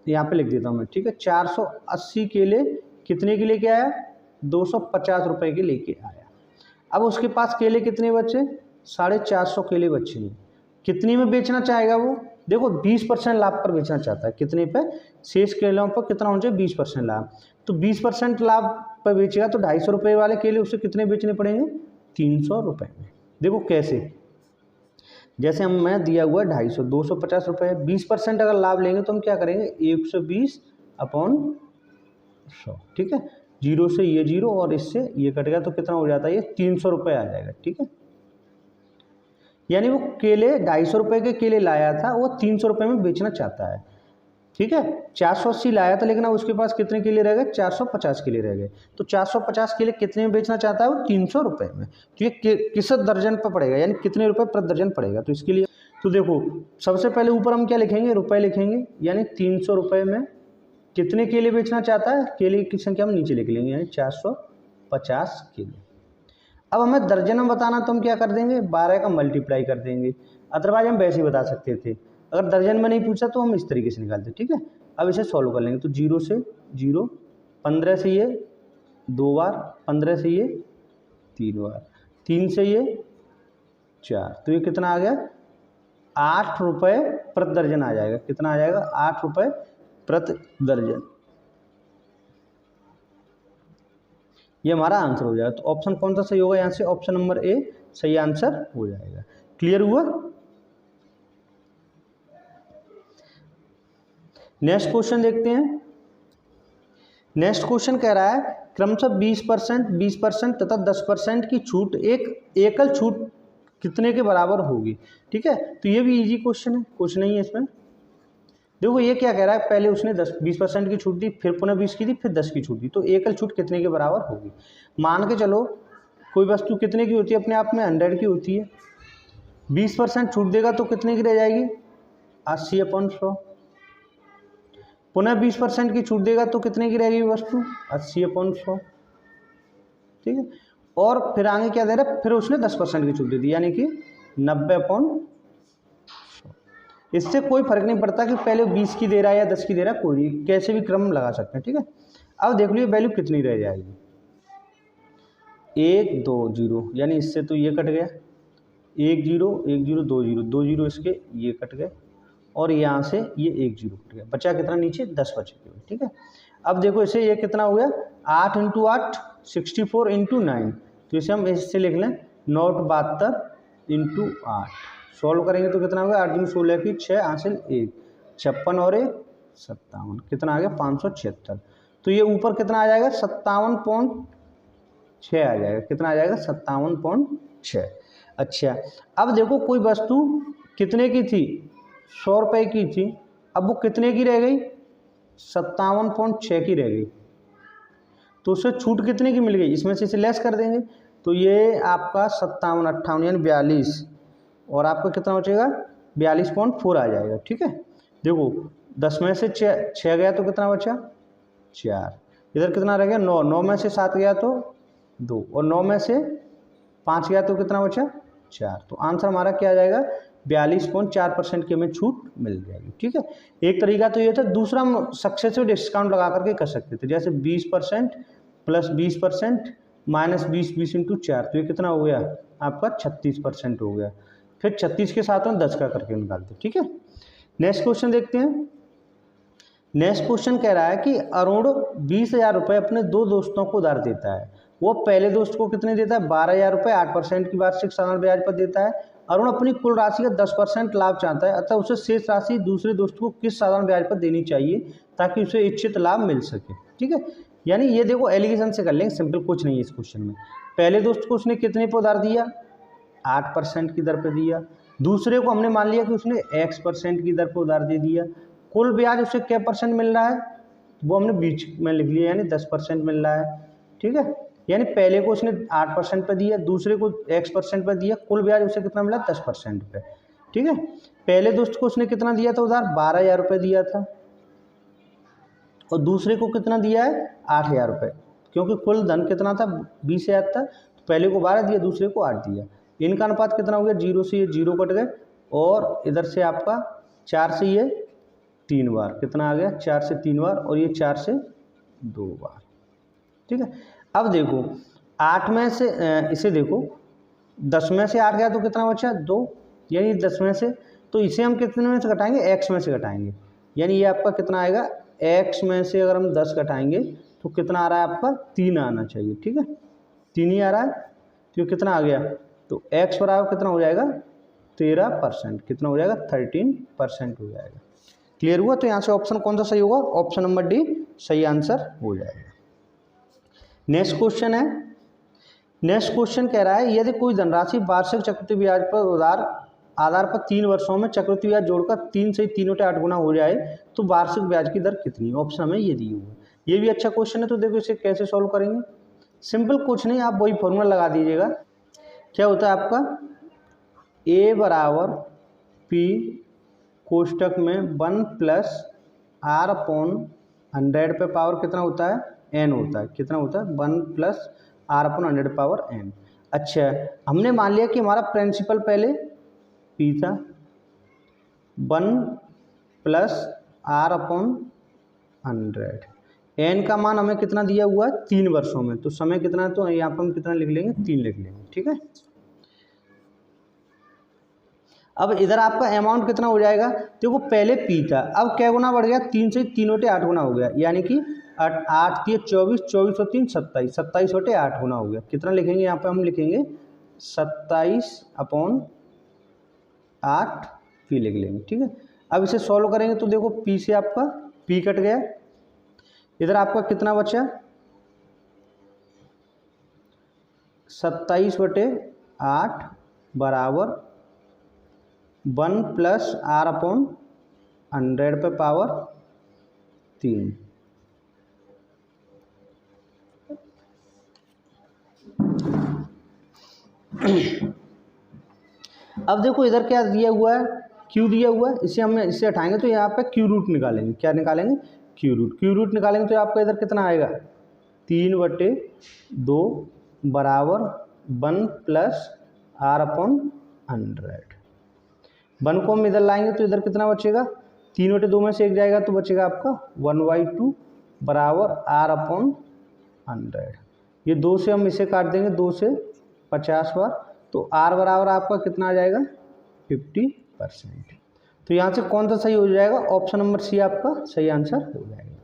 यहाँ पे लिख देता हूँ मैं। ठीक है, 480 केले कितने के लेके आया, 250 रुपये के लेके आया। अब उसके पास केले कितने बचे, 450 केले बचे हैं, कितने में बेचना चाहेगा वो, देखो 20% लाभ पर बेचना चाहता है। कितने पे, शेष केलों पर कितना होना चाहिए, 20% लाभ। तो 20% लाभ पर बेचेगा तो 250 रुपये वाले केले उसे कितने बेचने पड़ेंगे, 300 रुपये में। देखो कैसे, जैसे हम मैं दिया हुआ है 250, 250 रुपये, 20% अगर लाभ लेंगे तो हम क्या करेंगे, 120/100। ठीक है, 0 से ये 0 और इससे ये कट गया तो कितना हो जाता है, ये 300 रुपये आ जाएगा। ठीक है, यानी वो केले 250 रुपये के केले लाया था, वो 300 रुपये में बेचना चाहता है। ठीक है, 480 लाया था लेकिन अब उसके पास कितने केले रह गए, 450 केले रह गए। तो 450 केले कितने में बेचना चाहता है वो, 300 रुपये में। तो ये किस दर्जन पर पड़ेगा, यानी कितने रुपये प्रति दर्जन पड़ेगा। तो इसके लिए तो देखो सबसे पहले ऊपर हम क्या लिखेंगे, रुपये लिखेंगे, यानी 300 रुपये में कितने केले बेचना चाहता है, केले की संख्या हम नीचे लिख लेंगे, यानी 450 केले। अब हमें दर्जन में बताना तो हम क्या कर देंगे, 12 का मल्टीप्लाई कर देंगे। अदरवाइज हम वैसे ही बता सकते थे, अगर दर्जन में नहीं पूछा तो हम इस तरीके से निकालते। ठीक है, अब इसे सॉल्व कर लेंगे। तो 0 से 0, 15 से ये 2 बार, 15 से ये 3 बार, 3 से ये 4, तो ये कितना आ गया, 8 रुपये प्रति दर्जन आ जाएगा। कितना आ जाएगा, 8 रुपये प्रति दर्जन। ये हमारा आंसर हो जाएगा। तो ऑप्शन कौन सा सही होगा यहाँ से, ऑप्शन नंबर ए सही आंसर हो जाएगा। क्लियर हुआ। नेक्स्ट क्वेश्चन देखते हैं। नेक्स्ट क्वेश्चन कह रहा है क्रमशः 20%, 20% तथा 10% की छूट एक एकल छूट कितने के बराबर होगी। ठीक है, तो ये भी इजी क्वेश्चन है, कुछ नहीं है इसमें। देखो ये क्या कह रहा है, पहले उसने 20% की छूट दी, फिर पुनः 20 की दी, फिर 10 की छूट दी, तो एकल छूट कितने के बराबर होगी। मान के चलो कोई वस्तु कितने की होती है, अपने आप में 100 की होती है। 20% छूट देगा तो कितने की रह जाएगी, 80/100। पुनः 20% की छूट देगा तो कितने की रहेगी वस्तु, 80/100। ठीक है, और फिर आगे क्या दे रहा है, फिर उसने 10% की छूट दे दी, यानी कि 90/100। इससे कोई फर्क नहीं पड़ता कि पहले 20 की दे रहा है या 10 की दे रहा है, कोई कैसे भी क्रम लगा सकते हैं। ठीक है, अब देख लीजिए वैल्यू कितनी रह जाएगी, 1 2 0, यानी इससे तो ये कट गया, 1 0 1 0 2 0 2 0, इसके ये कट गए, और यहाँ से ये 1 0 कट गया, बचा कितना नीचे, 10 बच गए। ठीक है, अब देखो इसे ये कितना हो गया, 8 × 8 64 × 9, तो इसे हम इससे लिख लें 972 × 8। सॉल्व करेंगे तो कितना होगा, 8 दूनी 16 की 6 हासिल 1, 56 और 1 57, कितना आ गया 576। तो ये ऊपर कितना आ जाएगा, 57.6 आ जाएगा। कितना आ जाएगा, 57.6। अच्छा, अब देखो कोई वस्तु कितने की थी, 100 रुपये की थी, अब वो कितने की रह गई, 57.6 की रह गई, तो उससे छूट कितने की मिल गई, इसमें से इसे लेस कर देंगे, तो ये आपका 57 58 यानी 42, और आपका कितना बचेगा, 42.4 आ जाएगा। ठीक है, देखो 10 में से 6 गया तो कितना बचा, 4, इधर कितना रह गया, 9, 9 में से 7 गया तो 2, और 9 में से 5 गया तो कितना बचा, 4। तो आंसर हमारा क्या आ जाएगा, 42.4% की हमें छूट मिल जाएगी। ठीक है, एक तरीका तो ये था, दूसरा हम सक्सेसिव डिस्काउंट लगा करके कर सकते थे, जैसे 20% प्लस 20% माइनस 20 20 × 4, तो ये कितना हो गया आपका 36% हो गया, फिर 36 के साथ हम 10 का करके निकालते। ठीक है, नेक्स्ट क्वेश्चन देखते हैं। नेक्स्ट क्वेश्चन कह रहा है कि अरुण 20,000 रुपये अपने 2 दोस्तों को उधार देता है। वो पहले दोस्त को कितने देता है, 12,000 रुपये 8% की वार्षिक साधारण ब्याज पर देता है। अरुण अपनी कुल राशि का 10% लाभ चाहता है, अतः उसे शेष राशि दूसरे दोस्त को किस साधारण ब्याज पर देनी चाहिए ताकि उसे इच्छित लाभ मिल सके। ठीक है, यानी ये देखो एलिगेशन से कर लेंगे, सिंपल कुछ नहीं है इस क्वेश्चन में। पहले दोस्त को उसने कितने पर उधार दिया, 8% की दर पर दिया, दूसरे को हमने मान लिया कि उसने X% की दर पर उधार दे दिया, कुल ब्याज उसे क्या % मिल रहा है, वो हमने बीच में लिख लिया, यानी 10% मिल रहा है। ठीक है, यानी पहले को उसने 8% पर दिया, दूसरे को X% पर दिया, कुल ब्याज उसे कितना मिला, 10% पे। ठीक है, पहले दोस्त को उसने कितना दिया था उधार, 12,000 रुपये दिया था, और दूसरे को कितना दिया है, 8,000 रुपये, क्योंकि कुल धन कितना था, 20,000 था, तो पहले को 12 दिया, दूसरे को 8 दिया। इनका अनुपात कितना हो गया, 0 से ये 0 कट गए, और इधर से आपका 4 से ये 3 बार, कितना आ गया, 4 से 3 बार, और ये 4 से 2 बार। ठीक है, अब देखो 8 में से इसे देखो 10 में से 8 गया तो कितना बचा, 2, यानी 10 में से, तो इसे हम कितने में से घटाएंगे, X में से घटाएंगे, यानी ये आपका कितना आएगा, X में से अगर हम 10 घटाएंगे तो कितना आ रहा है आपका, 3 आना चाहिए। ठीक है, 3 ही आ रहा है, तो कितना आ गया, तो X बराबर कितना हो जाएगा, 13%, कितना हो जाएगा, 13% हो जाएगा। क्लियर हुआ। तो यहाँ से ऑप्शन कौन सा सही होगा, ऑप्शन नंबर डी सही आंसर हो जाएगा। नेक्स्ट क्वेश्चन है। नेक्स्ट क्वेश्चन कह रहा है यदि कोई धनराशि वार्षिक चक्रवृद्धि ब्याज पर उधार आधार पर 3 वर्षों में चक्रवृद्धि ब्याज जोड़कर 3 से 3/8 गुना हो जाए तो वार्षिक ब्याज की दर कितनी है। ऑप्शन हमें ये दी हुई है। ये भी अच्छा क्वेश्चन है। तो देखो इसे कैसे सॉल्व करेंगे। सिंपल कुछ नहीं, आप वही फॉर्मूला लगा दीजिएगा। क्या होता है आपका, ए बराबर पी कोष्टक में 1 + r/, 100 पे पावर कितना होता है, n होता है। कितना होता है, 1 प्लस r अपन 100 पावर n। अच्छा, हमने मान लिया कि हमारा प्रिंसिपल पहले p था, 1 प्लस r अपॉन 100। n का मान हमें कितना दिया हुआ है, 3 वर्षों में, तो समय कितना है, तो यहाँ पर हम कितना लिख लेंगे, 3 लिख लेंगे। ठीक है, अब इधर आपका अमाउंट कितना हो जाएगा, देखो पहले p था, अब क्या गुना बढ़ गया, 3 से 3 बटे 8 गुना हो गया, यानी कि 8 3 24, 24 और 3 27, 27 बटे 8 गुना हो गया। कितना लिखेंगे यहाँ पे, हम लिखेंगे 27 अपॉन 8 p लिख लेंगे। ठीक है, अब इसे सॉल्व करेंगे तो देखो p से आपका p कट गया, इधर आपका कितना बचा, 27 बटे 8 बराबर 1 प्लस r अपॉन 100 पे पावर 3। अब देखो इधर क्या दिया हुआ है, q दिया हुआ है, इसे हम इससे हटाएंगे तो यहाँ पे q रूट निकालेंगे। क्या निकालेंगे, q रूट निकालेंगे तो आपका इधर कितना आएगा, 3 बटे 2 बराबर 1 प्लस r अपॉन 100। 1 को हम इधर लाएंगे तो इधर कितना बचेगा, 3 बटे 2 में से 1 जाएगा तो बचेगा आपका 1/2 बराबर r अपॉन 100। ये 2 से हम इसे काट देंगे, 2 से 50 बार, तो r बराबर आपका कितना आ जाएगा, 50%। तो यहाँ से कौन सा सही हो जाएगा, ऑप्शन नंबर सी आपका सही आंसर हो जाएगा।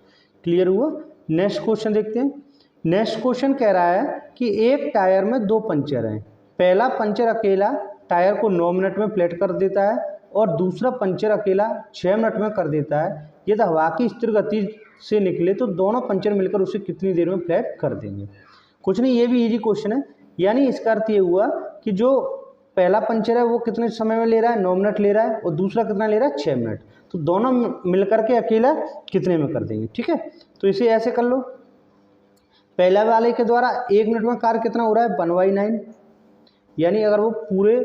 क्लियर हुआ। नेक्स्ट क्वेश्चन देखते हैं। नेक्स्ट क्वेश्चन कह रहा है कि एक टायर में 2 पंचर हैं, पहला पंचर अकेला टायर को 9 मिनट में फ्लैट कर देता है और दूसरा पंचर अकेला 6 मिनट में कर देता है। यदि हवा की स्थिर गति से निकले तो दोनों पंचर मिलकर उसे कितनी देर में फ्लैट कर देंगे। कुछ नहीं, ये भी इजी क्वेश्चन है। यानी इसका अर्थ ये हुआ कि जो पहला पंचर है वो कितने समय में ले रहा है, 9 मिनट ले रहा है, और दूसरा कितना ले रहा है, 6 मिनट, तो दोनों मिलकर के अकेला कितने में कर देंगे। ठीक है, तो इसे ऐसे कर लो, पहला वाले के द्वारा 1 मिनट में कार्य कितना हो रहा है, 1/9, यानी अगर वो पूरे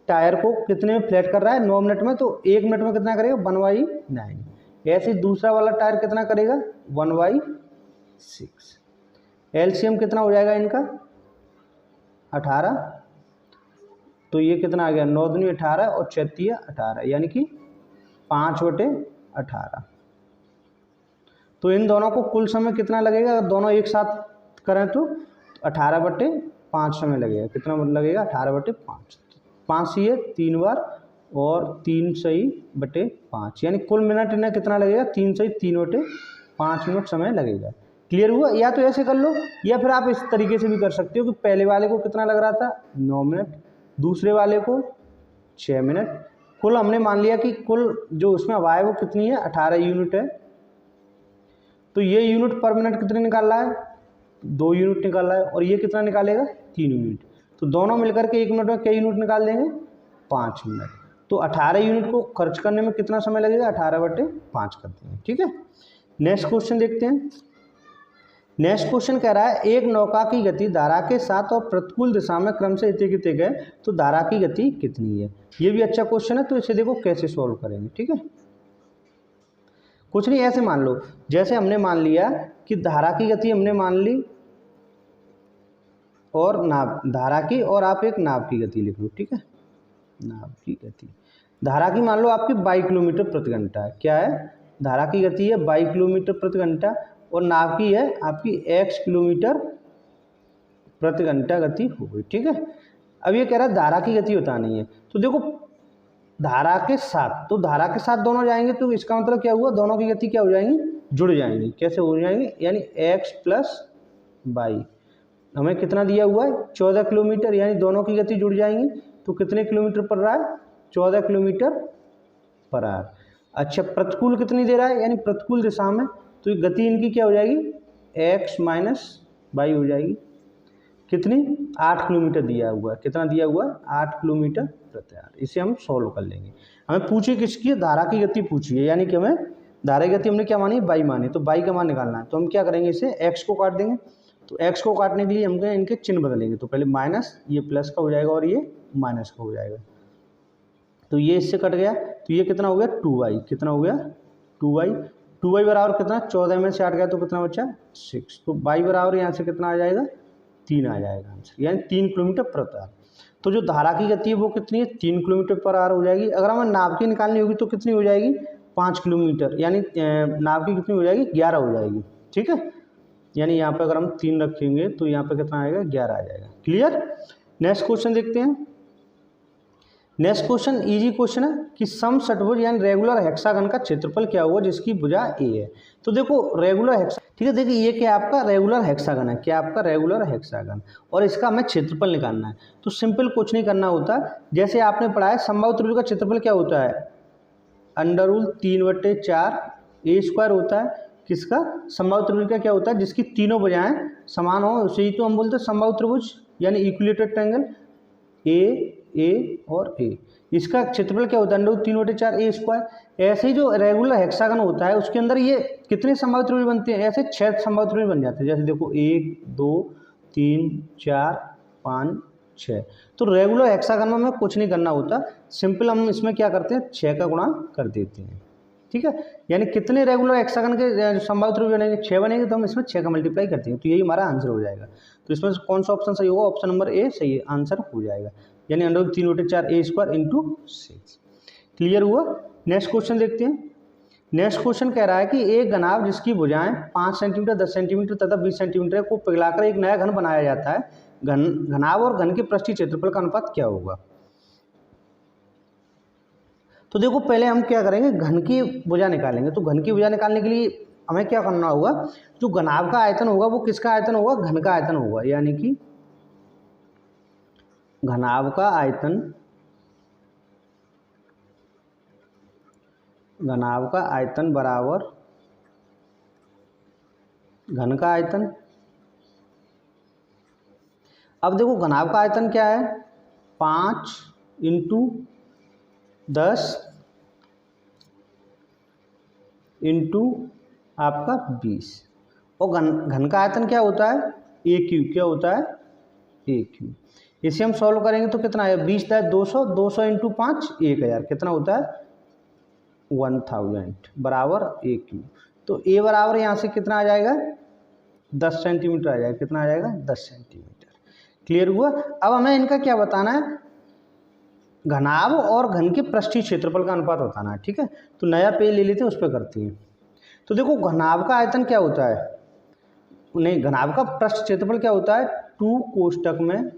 टायर को कितने में फ्लैट कर रहा है, 9 मिनट में, तो 1 मिनट में कितना करेगा, 1/9। ऐसे दूसरा वाला टायर कितना करेगा, 1/6। एलसीएम कितना हो जाएगा इनका, 18, तो ये कितना आ गया, 9 दूनी 18 और 6 18, यानी कि 5/18। तो इन दोनों को कुल समय कितना लगेगा, अगर दोनों एक साथ करें तो 18/5 समय लगेगा। कितना लगेगा, 18/5। 5 से ये 3 बार और 3 सही बटे 5, यानी कुल मिनट इन्हें कितना लगेगा, 3 सही 3/5 मिनट समय लगेगा। क्लियर हुआ। या तो ऐसे कर लो, या फिर आप इस तरीके से भी कर सकते हो कि पहले वाले को कितना लग रहा था, 9 मिनट, दूसरे वाले को 6 मिनट, कुल हमने मान लिया कि कुल जो उसमें हवा है वो कितनी है, 18 यूनिट है। तो ये यूनिट पर मिनट कितने निकाल रहा है, 2 यूनिट निकाल रहा है, और ये कितना निकालेगा, 3 यूनिट। तो दोनों मिलकर के 1 मिनट में क्या यूनिट निकाल देंगे, 5 मिनट। तो 18 यूनिट को खर्च करने में कितना समय लगेगा, 18/5 कर देंगे। ठीक है, नेक्स्ट क्वेश्चन देखते हैं। नेक्स्ट क्वेश्चन कह रहा है एक नौका की गति धारा के साथ और प्रतिकूल दिशा में क्रम से इतने है, तो धारा की गति कितनी है। ये भी अच्छा क्वेश्चन है, तो इसे देखो कैसे सॉल्व करेंगे। ठीक है, कुछ नहीं, ऐसे मान लो, जैसे हमने मान लिया कि धारा की गति हमने मान ली, और नाव धारा की, और आप एक नाव की गति लिख लो। ठीक है, नाव की गति, धारा की मान लो आपकी 22 किलोमीटर प्रति घंटा है। क्या है, धारा की गति है 22 किलोमीटर प्रति घंटा, और नाव की है आपकी x किलोमीटर प्रति घंटा गति हो गई। ठीक है, अब ये कह रहा है धारा की गति बतानी है, तो देखो धारा के साथ, तो धारा के साथ दोनों जाएंगे, तो इसका मतलब क्या हुआ, दोनों की गति क्या हो जाएंगी, जुड़ जाएंगी। कैसे हो जाएंगे, यानी x प्लस वाई, हमें कितना दिया हुआ है, 14 किलोमीटर, यानी दोनों की गति जुड़ जाएंगी, तो कितने किलोमीटर पर रहा है, 14 किलोमीटर पर आवर। अच्छा, प्रतिकूल कितनी दे रहा है, यानी प्रतिकूल दिशा में, तो गति इनकी क्या हो जाएगी, x माइनस वाई हो जाएगी। कितनी, 8 किलोमीटर दिया हुआ है। कितना दिया हुआ है, 8 किलोमीटर प्रति आवर। इसे हम सॉल्व कर लेंगे। हमें पूछिए किसकी, धारा की गति पूछी है, यानी कि हमें धारा की गति हमने क्या मानी, वाई मानी, तो वाई का मान निकालना है। तो हम क्या करेंगे, इसे x को काट देंगे। तो x को काटने के लिए हम इनके चिन्ह बदलेंगे, तो पहले माइनस, ये प्लस का हो जाएगा और ये माइनस का हो जाएगा। तो ये इससे कट गया, तो ये कितना हो गया, 2y, कितना हो गया, 2y। 2y बराबर कितना, 14 में से 8 गया तो कितना बचा 6, तो y बराबर यहाँ से कितना आ जाएगा 3 आ जाएगा आंसर, यानी 3 किलोमीटर प्रति आवर। तो जो धारा की गति है वो कितनी है 3 किलोमीटर पर आवर हो जाएगी। अगर हमें नाव की निकालनी होगी तो कितनी हो जाएगी 5 किलोमीटर, यानी नाव की कितनी हो जाएगी 11 हो जाएगी, ठीक है। यानी यहाँ पे अगर हम 3 रखेंगे तो यहाँ पे कितना आएगा 11 आ जाएगा। क्लियर। नेक्स्ट क्वेश्चन देखते हैं। नेक्स्ट क्वेश्चन इजी क्वेश्चन है कि सम षटभुज यानी रेगुलर हेक्सागन का क्षेत्रफल क्या हुआ जिसकी भुजा ए है। तो देखो रेगुलर हेक्सा, ठीक है, देखिए ये क्या आपका रेगुलर हेक्सागन है, क्या आपका रेगुलर हेक्सागन, और इसका हमें क्षेत्रफल निकालना है। तो सिंपल कुछ नहीं करना होता, जैसे आपने पढ़ा है समबाहु त्रिभुज का क्षेत्रफल क्या होता है, √3/4 ए स्क्वायर होता है। किसका, समबाहु त्रिभुज का क्या होता है, जिसकी तीनों भुजाएं समान हो, उसे ही तो हम बोलते हैं समबाहु त्रिभुज यानी इक्विलेटरल ट्रायंगल ए और ए। इसका क्षेत्रफल क्या होता है √3/4 ए स्क्वायर। ऐसे ही जो रेगुलर हेक्सागन होता है उसके अंदर ये कितने समबाहु त्रिभुज बनते हैं, ऐसे 6 समबाहु त्रिभुज बन जाते हैं। जैसे देखो 1 2 3 4 5 6। तो रेगुलर हेक्सागन में हमें कुछ नहीं करना होता, सिंपल हम इसमें क्या करते हैं 6 का गुणा कर देते हैं, ठीक है। यानी कितने रेगुलर हेक्सागन के समबाहु त्रिभुज बनेंगे 6 बनेंगे, तो हम इसमें 6 का मल्टीप्लाई करते हैं, तो यही हमारा आंसर हो जाएगा। तो इसमें कौन सा ऑप्शन सही होगा, ऑप्शन नंबर ए सही आंसर हो जाएगा, यानी √3/4 ए स्क्वायर इंटू 6। क्लियर हुआ। नेक्स्ट क्वेश्चन देखते हैं। नेक्स्ट क्वेश्चन कह रहा है कि एक घनाभ जिसकी भुजाएं 5 सेंटीमीटर 10 सेंटीमीटर तथा 20 सेंटीमीटर को पिघलाकर एक नया घन बनाया जाता है। घनाभ और घन के पृष्ठीय क्षेत्रफल का अनुपात क्या होगा। तो देखो पहले हम क्या करेंगे, घन की भुजा निकालेंगे। तो घन की भुजा निकालने के लिए हमें क्या करना होगा, जो घनाभ का आयतन होगा वो किसका आयतन होगा, घन का आयतन होगा, यानी कि घनाभ का आयतन, घनाभ का आयतन बराबर घन का आयतन। अब देखो घनाभ का आयतन क्या है 5 × 10 × आपका 20, और घन का आयतन क्या होता है a³, क्या होता है a³। इसे हम सॉल्व करेंगे तो कितना है 20 × 200, 200 × 5 1000, कितना होता है 1000 बराबर a³। तो a बराबर यहाँ से कितना आ जाएगा 10 सेंटीमीटर आ जाएगा, कितना आ जाएगा 10 सेंटीमीटर। क्लियर हुआ। अब हमें इनका क्या बताना है, घनाभ और घन के पृष्ठीय क्षेत्रफल का अनुपात बताना है, ठीक है। तो नया पेज ले लेते हैं, उस पर करते हैं। तो देखो घनाभ का आयतन क्या होता है, नहीं घनाभ का पृष्ठ क्षेत्रफल क्या होता है 2 कोष्टक में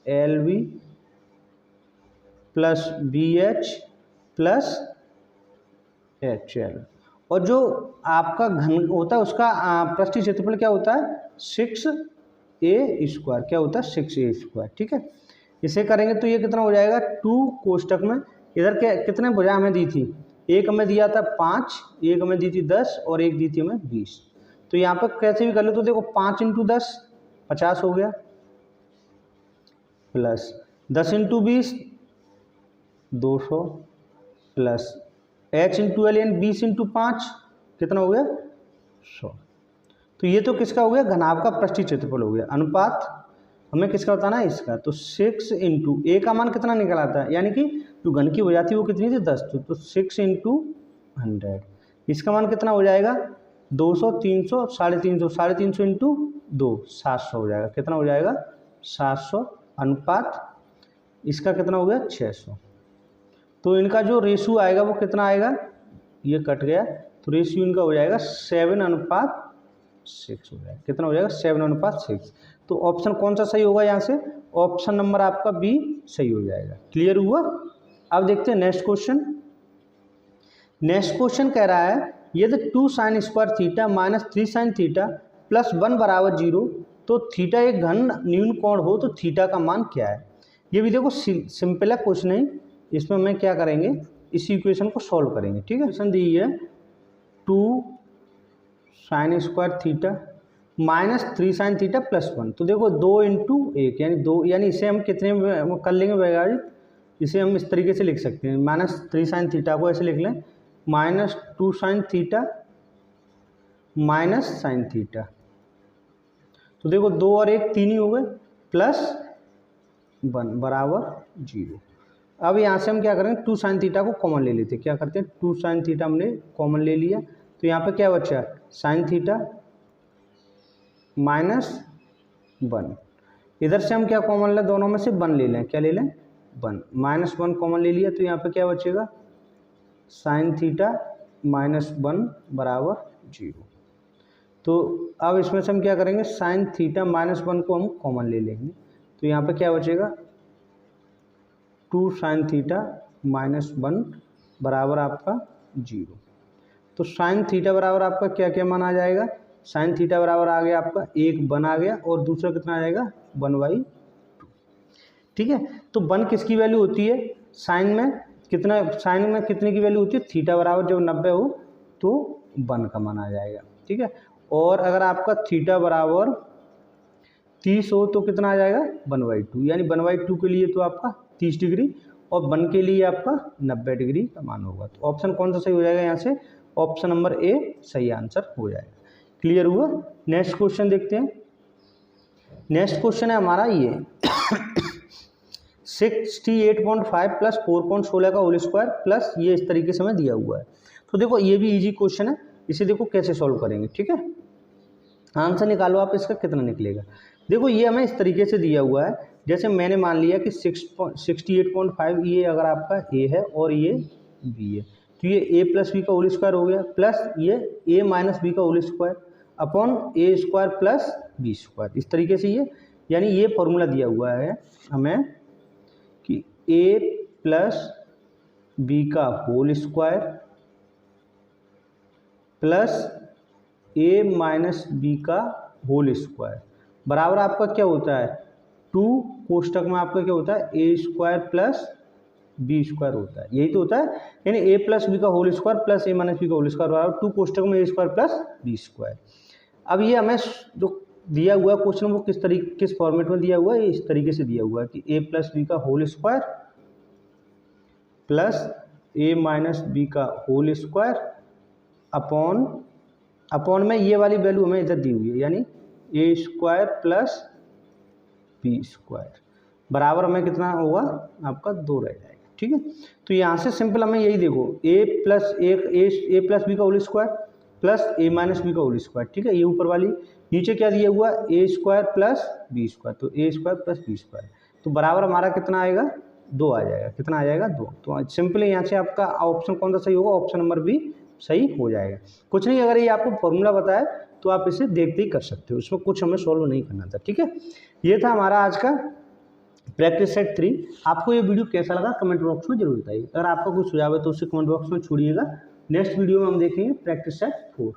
LV + BH + HL, और जो आपका घन होता है उसका पृष्ठीय क्षेत्रफल क्या होता है 6a स्क्वायर, क्या होता है 6a स्क्वायर, ठीक है। इसे करेंगे तो ये कितना हो जाएगा 2 कोष्टक में, इधर क्या कितने भुजा हमें दी थी, एक हमें दिया था 5, एक हमें दी थी 10 और एक दी थी हमें 20। तो यहाँ पर कैसे भी कर लो, तो देखो 5 × 10 50 हो गया, प्लस 10 × 20 200, प्लस H × L यानी 20 × 5 कितना हो गया 100। तो ये तो किसका हो गया, घनाभ का पृष्ठीय क्षेत्रफल हो गया। अनुपात हमें किसका बताना है, इसका। तो 6 × a का मान कितना निकल आता है, यानी कि जो घन की भुजा थी वो कितनी थी 10, तो 6 × 100, इसका मान कितना हो जाएगा 200, 300, 350, 350 × 2 700 हो जाएगा, कितना हो जाएगा 700। अनुपात इसका कितना हो गया 600। तो इनका जो रेशियो आएगा वो कितना आएगा, ये कट गया, तो रेशियो इनका हो जाएगा 7:6 हो जाएगा, कितना हो जाएगा 7:6। तो ऑप्शन कौन सा सही होगा यहाँ से, ऑप्शन नंबर आपका बी सही हो जाएगा। क्लियर हुआ। अब देखते हैं नेक्स्ट क्वेश्चन। नेक्स्ट क्वेश्चन कह रहा है यदि 2 sin² θ - 3 sin θ + 1 = 0, तो थीटा एक घन न्यून कोण हो तो थीटा का मान क्या है। ये भी देखो सिंपल है, कुछ नहीं, इसमें मैं क्या करेंगे इस इक्वेशन को सॉल्व करेंगे, ठीक है। इक्वेशन दी है 2 sin² θ - 3 sin θ + 1, तो देखो 2 × 1 यानी 2, यानी इसे हम कितने में कर लेंगे वैज्ञानिक, इसे हम इस तरीके से लिख सकते हैं -3 sin θ को ऐसे लिख लें -2 sin θ - sin θ। तो देखो 2 और 1 3 ही हो गए, प्लस 1 बराबर 0। अब यहाँ से हम क्या करेंगे 2 sin θ को कॉमन ले लेते हैं, क्या करते हैं 2 sin θ हमने कॉमन ले लिया, तो यहाँ पे क्या बचा, साइन थीटा -1। इधर से हम क्या कॉमन लें, दोनों में से 1 ले लें, क्या ले लें 1, -1 कॉमन ले लिया, तो यहाँ पे क्या बचेगा साइन थीटा -1 बराबर 0। तो अब इसमें से हम क्या करेंगे, साइन थीटा -1 को हम कॉमन ले लेंगे, तो यहाँ पे क्या बचेगा 2 साइन थीटा -1 बराबर आपका 0। तो साइन थीटा बराबर आपका क्या क्या मान आ जाएगा, साइन थीटा बराबर आ गया आपका 1 आ गया, और दूसरा कितना आ जाएगा 1/2। ठीक है, तो 1 किसकी वैल्यू होती है, साइन में कितने की वैल्यू होती है, थीटा बराबर जब 90 हो तो 1 का मान आ जाएगा। ठीक है, और अगर आपका थीटा बराबर 30 हो तो कितना आ जाएगा 1/2, यानी 1/2 के लिए तो आपका 30 डिग्री और 1 के लिए आपका 90 डिग्री का मान होगा। तो ऑप्शन कौन सा सही हो जाएगा, यहाँ से ऑप्शन नंबर ए सही आंसर हो जाएगा। क्लियर हुआ। नेक्स्ट क्वेश्चन देखते हैं। नेक्स्ट क्वेश्चन है हमारा ये 68.5 प्लस 4.16 का होल स्क्वायर प्लस ये इस तरीके से हमें दिया हुआ है। तो देखो ये भी इजी क्वेश्चन है, इसे देखो कैसे सॉल्व करेंगे। ठीक है, आंसर निकालो आप इसका कितना निकलेगा। देखो ये हमें इस तरीके से दिया हुआ है, जैसे मैंने मान लिया कि 68.5 ये अगर आपका ए है और ये बी है, तो ये ए प्लस बी का होल स्क्वायर हो गया, प्लस ये ए माइनस बी का होल स्क्वायर अपॉन ए स्क्वायर प्लस बी स्क्वायर, इस तरीके से ये, यानी ये फॉर्मूला दिया हुआ है हमें कि ए प्लस बी का होल स्क्वायर प्लस ए माइनस बी का होल स्क्वायर बराबर आपका क्या होता है 2 कोष्टक में आपका क्या होता है a square plus b square होता है, यही तो होता है, यानी ए प्लस बी का होल स्क्वायर प्लस ए माइनस बी का होल स्क्वायर बराबर 2 कोष्टक में a square plus b square. अब ये हमें जो दिया हुआ है क्वेश्चन वो किस फॉर्मेट में दिया हुआ है, इस तरीके से दिया हुआ है कि ए प्लस बी का होल स्क्वायर प्लस ए माइनस बी का होल स्क्वायर अपॉन में ये वाली वैल्यू हमें इधर दी हुई है, यानी ए स्क्वायर प्लस बी स्क्वायर बराबर हमें कितना होगा आपका 2 रह जाएगा। ठीक है, तो यहाँ से सिंपल हमें यही देखो ए प्लस बी का होल स्क्वायर प्लस ए माइनस बी का होल स्क्वायर। ठीक है, ये ऊपर वाली, नीचे क्या दिया हुआ ए स्क्वायर प्लस बी स्क्वायर, तो ए स्क्वायर प्लस बी स्क्वायर, तो बराबर हमारा कितना आएगा 2 आ जाएगा। कितना आ जाएगा 2। तो सिंपली यहाँ से आपका ऑप्शन कौन सा सही होगा, ऑप्शन नंबर बी सही हो जाएगा। कुछ नहीं, अगर ये आपको फॉर्मूला बताए तो आप इसे देखते ही कर सकते हो, उसमें कुछ हमें सॉल्व नहीं करना था। ठीक है, ये था हमारा आज का प्रैक्टिस सेट 3। आपको ये वीडियो कैसा लगा कमेंट बॉक्स में जरूर बताइए। अगर आपका कुछ सुझाव है तो उसे कमेंट बॉक्स में छोड़िएगा। नेक्स्ट वीडियो में हम देखेंगे प्रैक्टिस सेट 4।